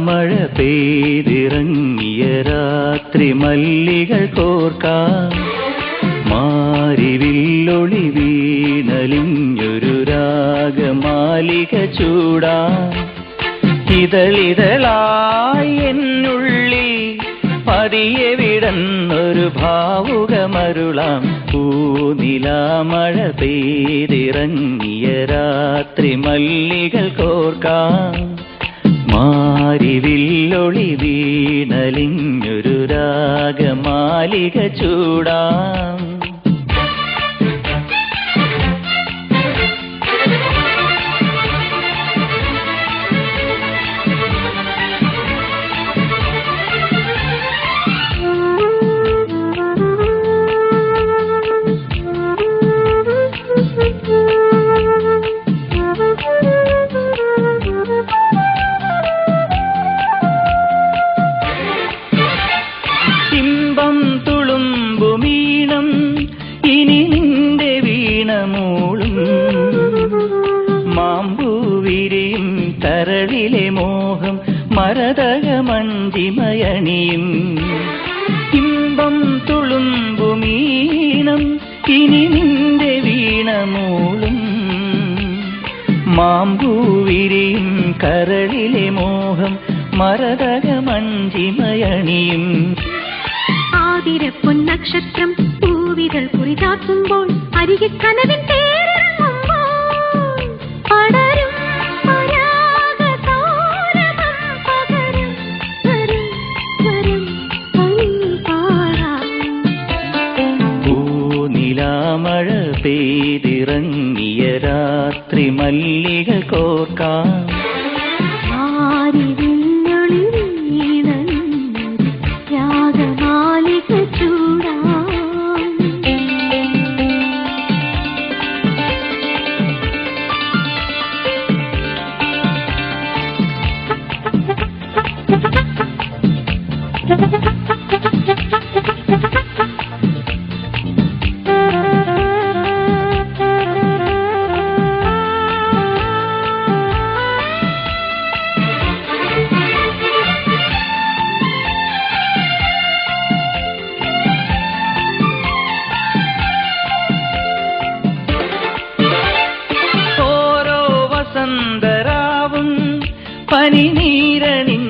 മഴ പെയ്തിറങ്ങിയ രാത്രി മല്ലികൾ കോർക്കാൻ മാരിവില്ലൊളി വീണലിഞ്ഞൊരു രാഗമാലിക ചൂടാൻ ഇതളിതളായി എന്നുള്ളിൽ പതിയെ വിടന്നൊരു ഭാവുകമരുളാം പൂനിലാമഴ പെയ്തിറങ്ങിയ രാത്രി മല്ലികൾ കോർക്കാൻ മാരിവില്ലൊളി വീണലിഞ്ഞൊരു രാഗമാലിക ചൂടാം മാമ്പൂവിരിയും കരളിലെ മോഹം മരതകമഞ്ചിമയണിയും ഇമ്പം തുളുമ്പുമീനം ഇനി നിന്റെ വീണമൂളും മാമ്പൂവിരിയും കരളിലെ മോഹം മരതകമഞ്ചിമയണിയും ആതിരപ്പൊൻ നക്ഷത്രം പൂവികൾ കുറിതാക്കുമ്പോൾ അരികെ കനവിൻ മഴ പെയ്തിറങ്ങിയ രാത്രി മല്ലികൾ കോർക്കാൻ രാഗമാലിക ചൂടാ പനിനീരണിഞ്ഞ